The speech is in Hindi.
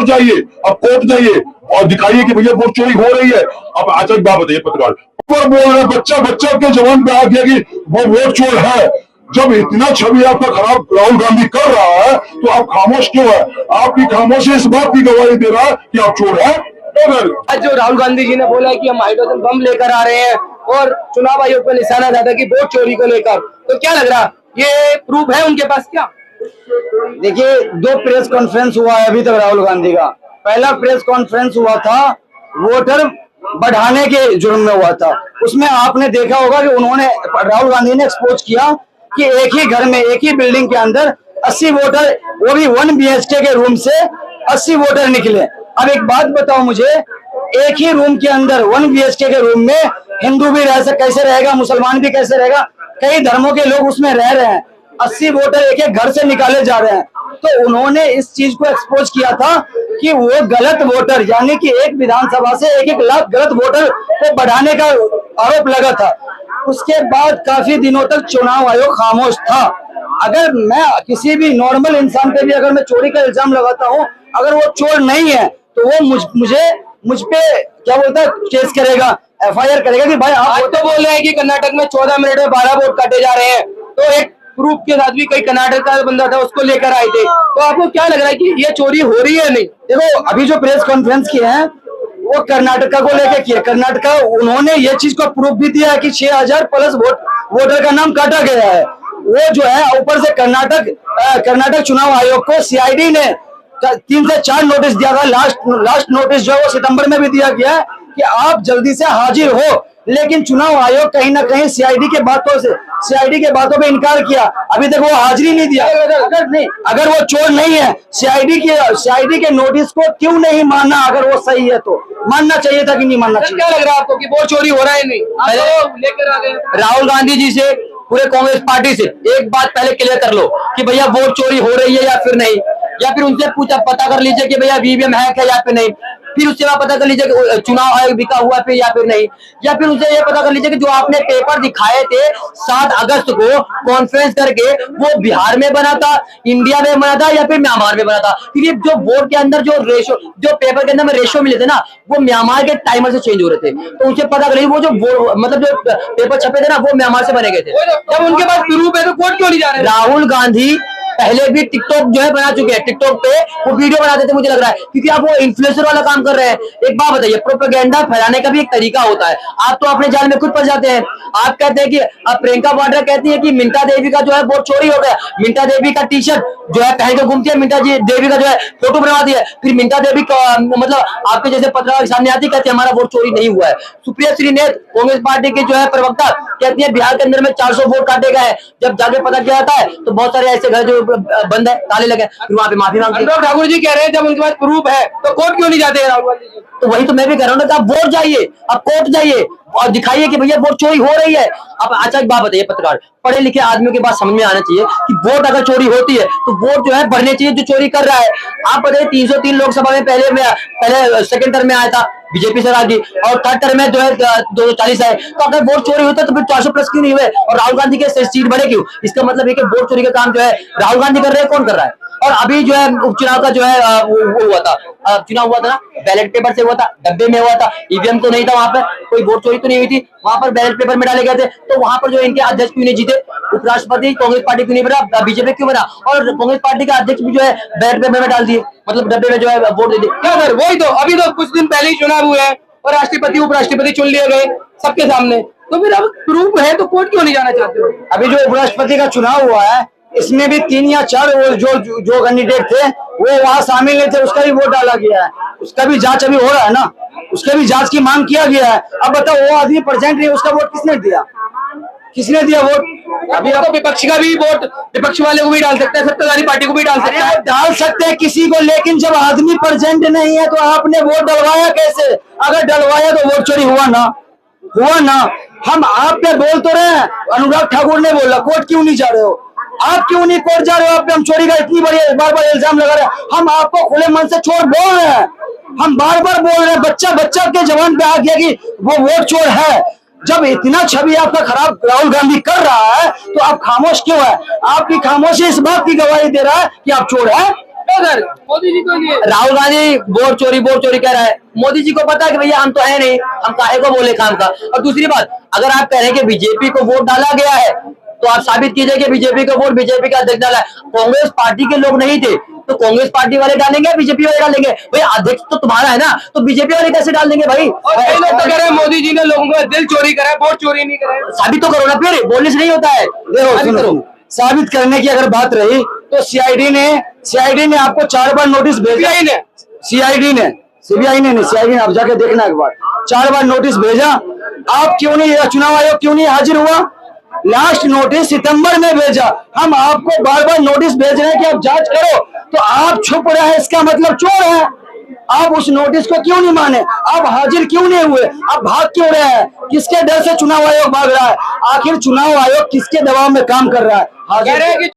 जाइए, अब कोर्ट जाइए और दिखाइए कि भैया वोट चोरी हो रही है। अब अच्छा एक बात बताइए, पत्रकार ऊपर बोल रहे बच्चा बच्चा के जवान पे आ गया कि वो वोट चोर है। जब इतना छवि आपका खराब राहुल गांधी कर रहा है तो आप खामोश क्यों है? आपकी खामोशी इस बात की गवाही दे रहा है कि आप चोर है। आज जो राहुल गांधी जी ने बोला है कि हम हाइड्रोजन बम लेकर आ रहे हैं और चुनाव आयोग पर निशाना साधा कि वोट चोरी को लेकर, तो क्या लग रहा है ये प्रूफ है उनके पास क्या? देखिए, दो प्रेस कॉन्फ्रेंस हुआ है अभी तक राहुल गांधी का। पहला प्रेस कॉन्फ्रेंस हुआ था वोटर बढ़ाने के जुर्म में हुआ था। उसमें आपने देखा होगा कि उन्होंने राहुल गांधी ने एक्सपोज किया कि एक ही घर में एक ही बिल्डिंग के अंदर 80 वोटर, वो भी 1 BHK के रूम से 80 वोटर निकले। अब एक बात बताओ मुझे, एक ही रूम के अंदर 1 BHK के रूम में हिंदू भी कैसे रहेगा, मुसलमान भी कैसे रहेगा, कई धर्मों के लोग उसमें रह रहे हैं। 80 वोटर एक एक घर से निकाले जा रहे हैं। तो उन्होंने इस चीज को एक्सपोज किया था कि वो गलत वोटर, यानी कि एक विधानसभा से एक एक लाख गलत वोटर को बढ़ाने का आरोप लगा था। उसके बाद काफी दिनों तक चुनाव आयोग खामोश था। अगर मैं किसी भी नॉर्मल इंसान पे भी अगर मैं चोरी का इल्जाम लगाता हूँ, अगर वो चोर नहीं है तो वो मुझ पे क्या बोलता है, केस करेगा, FIR करेगा कि भाई आप तो बोल रहे हैं कि कर्नाटक में 14 मिनट में 12 वोट काटे जा रहे हैं, तो एक प्रूफ के साथ भी कई कर्नाटक का बंदा था उसको लेकर आए थे। तो आपको क्या लग रहा है कि ये चोरी हो रही है? नहीं, देखो अभी जो प्रेस कॉन्फ्रेंस किए हैं वो कर्नाटका को लेकर किया। कर्नाटका उन्होंने ये चीज को प्रूफ भी दिया है कि 6000 प्लस वोटर का नाम काटा गया है। वो जो है ऊपर से कर्नाटक चुनाव आयोग को CID ने 3 से 4 नोटिस दिया था। लास्ट नोटिस जो है वो सितंबर में भी दिया गया है कि आप जल्दी से हाजिर हो। लेकिन चुनाव आयोग कहीं ना कहीं CID के बातों पे इनकार किया। अभी तक वो हाजिरी नहीं दिया। अगर वो चोर नहीं है, CID के नोटिस को क्यों नहीं माना? अगर वो सही है तो मानना चाहिए था कि नहीं मानना चाहिए? क्या लग रहा है आपको कि वोट चोरी हो रहा है? नहीं, लेकर आ गए राहुल गांधी जी से, पूरे कांग्रेस पार्टी से एक बात पहले क्लियर कर लो कि भैया वोट चोरी हो रही है या फिर नहीं, या फिर उनसे पता कर लीजिए कि भैया VVM हैक है या फिर नहीं। फिर उसके बाद पता कर लीजिए कि चुनाव आयोग बिका हुआ फिर या फिर नहीं, या फिर उनसे ये पता कर लीजिए कि जो आपने पेपर दिखाए थे 7 अगस्त को कॉन्फ्रेंस करके, वो बिहार में बना था, इंडिया में बना था या फिर म्यांमार में बना था। क्योंकि जो बोर्ड के अंदर जो रेशो, जो पेपर के अंदर में रेशो मिले थे ना, वो म्यांमार के टाइमर से चेंज हो रहे थे। तो उनसे पता कर लीजिए वो जो मतलब जो पेपर छपे थे ना, वो म्यांमार से बने गए थे। जब उनके पास प्रूफ है तो कोर्ट क्यों नहीं जा रहे? राहुल गांधी पहले भी टिकटॉक जो है बना चुके हैं, टिकटॉक पे वो वीडियो बनाते थे, मुझे लग रहा है क्योंकि आप वो इन्फ्लुएंसर वाला काम कर रहे हैं। एक बात बताइए, प्रोपेगेंडा फैलाने का भी एक तरीका होता है। आप तो अपने जाल में खुद फंस जाते हैं। आप कहते हैं कि प्रियंका वाड्रा कहती है कि मिंटा देवी का जो है वोट चोरी हो गया, मिंटा देवी का टी-शर्ट जो है पहन के घूमती है, मिंटा देवी का जो है फोटो बनवाती है, फिर मिंटा देवी मतलब आपके जैसे पत्रकार के सामने आती कहती है हमारा वोट चोरी नहीं हुआ है। सुप्रिया श्रीनेत कांग्रेस पार्टी के जो है प्रवक्ता कहती है बिहार के अंदर में 400 वोट काटे गए हैं। जब जाके पता किया जाता है तो बहुत सारे ऐसे घर जो बंद है, ताले लगे, फिर वहां पे माफी मांगते हैं। ठाकुर जी कह रहे हैं जब उनके पास प्रूफ है तो कोर्ट क्यों नहीं जाते राहुल गांधी जी? तो वही तो मैं भी कह रहा हूँ ना, आप वोट जाइए, आप कोर्ट जाइए और दिखाइए कि भैया वोट चोरी हो रही है। अब अच्छा एक बात बताइए, पत्रकार पढ़े लिखे आदमियों के बात समझ में आना चाहिए कि वोट अगर चोरी होती है तो वोट जो है बढ़ने चाहिए जो चोरी कर रहा है। आप बताइए 303 लोकसभा में पहले सेकंड टर्म में आया था बीजेपी सरकार की, और थर्ड टर्म में जो है 240 है। तो अगर वोट चोरी होता है तो फिर 400 प्लस क्यों नहीं हुए और राहुल गांधी के सीट बढ़े क्यों? इसका मतलब है कि वोट चोरी का काम जो है राहुल गांधी कर रहे हैं, कौन कर रहा है? और अभी जो है उपचुनाव का जो है वो हुआ था, चुनाव हुआ था ना, बैलेट पेपर से हुआ था, डब्बे में हुआ था, EVM तो नहीं था, वहां पर कोई वोट चोरी तो नहीं हुई थी, वहां पर बैलेट पेपर में डाले गए थे। तो वहां पर जो इनके अध्यक्ष क्यों नहीं जीते, उपराष्ट्रपति कांग्रेस पार्टी क्यों नहीं बना, बीजेपी क्यों बना, और कांग्रेस पार्टी का अध्यक्ष भी जो है बैलेट पेपर में डाल दिए, मतलब डब्बे में जो है वोट दे दिए। क्या सर, वही तो अभी तो कुछ दिन पहले ही चुनाव हुए हैं और राष्ट्रपति उपराष्ट्रपति चुन लिए गए सबके सामने। तो फिर अब प्रूफ है तो कोर्ट क्यों नहीं जाना चाहते हो? अभी जो उपराष्ट्रपति का चुनाव हुआ है इसमें भी 3 या 4 जो कैंडिडेट थे वो वहां शामिल नहीं थे, उसका भी वोट डाला गया है। उसका भी जांच अभी हो रहा है ना, उसके भी जांच की मांग किया गया है। अब बताओ वो आदमी प्रेजेंट नहीं, उसका वोट किसने दिया वोट? अभी आपको विपक्ष का भी वोट, विपक्ष वाले को भी डाल सकते हैं, सत्ताधारी पार्टी को भी डाल सकते हैं, डाल सकते हैं किसी को, लेकिन जब आदमी प्रेजेंट नहीं है तो आपने वोट डलवाया कैसे? अगर डलवाया तो वोट चोरी हुआ ना? हम आप पे बोल तो रहे हैं, अनुराग ठाकुर ने बोला कोर्ट क्यों नहीं जा रहे हो? आप क्यों नहीं कोर्ट जा रहे हो? आप पे हम चोरी का इतनी बड़ी बार इल्जाम लगा रहे हैं। हम आपको खुले मन से चोर बोल रहे हैं, हम बार बोल रहे हैं, बच्चा के जवान पे आ गया कि वो वोट चोर है। जब इतना छवि आपका खराब राहुल गांधी कर रहा है तो आप खामोश क्यों है? आपकी खामोशी इस बात की गवाही दे रहा है कि आप चोर है। सर मोदी जी को लिए राहुल गांधी वोट चोरी कह रहा है। मोदी जी को पता है कि भैया हम तो है नहीं, हम काहे को बोले काम का। और दूसरी बात, अगर आप कह रहे हैं कि बीजेपी को वोट डाला गया है तो आप साबित कीजिए कि बीजेपी को वोट बीजेपी का अध्यक्ष डाला है। कांग्रेस पार्टी के लोग नहीं थे तो कांग्रेस पार्टी वाले डालेंगे, बीजेपी वाले डालेंगे। भाई अध्यक्ष तो तुम्हारा है ना, तो बीजेपी वाले कैसे डाल देंगे भाई? और कई लोग तो कह रहे हैं मोदी जी ने लोगों का दिल चोरी करा है, वोट चोरी नहीं करा। साबित तो करो ना, फिर बोलने से नहीं होता है। देखो सुनो, साबित करने की अगर बात रही तो सीआईडी ने आपको 4 बार नोटिस भेजा। सीबीआई ने आप जाके देखना एक बार, 4 बार नोटिस भेजा। आप क्यों नहीं, चुनाव आयोग क्यों नहीं हाजिर हुआ? लास्ट नोटिस सितंबर में भेजा। हम आपको बार बार नोटिस भेज रहे हैं कि आप जांच करो, तो आप छुप रहे हैं, इसका मतलब चोर है। आप उस नोटिस को क्यों नहीं माने? आप हाजिर क्यों नहीं हुए? आप भाग क्यों रहे हैं? किसके डर से चुनाव आयोग भाग रहा है? आखिर चुनाव आयोग किसके दबाव में काम कर रहा है? हाजिर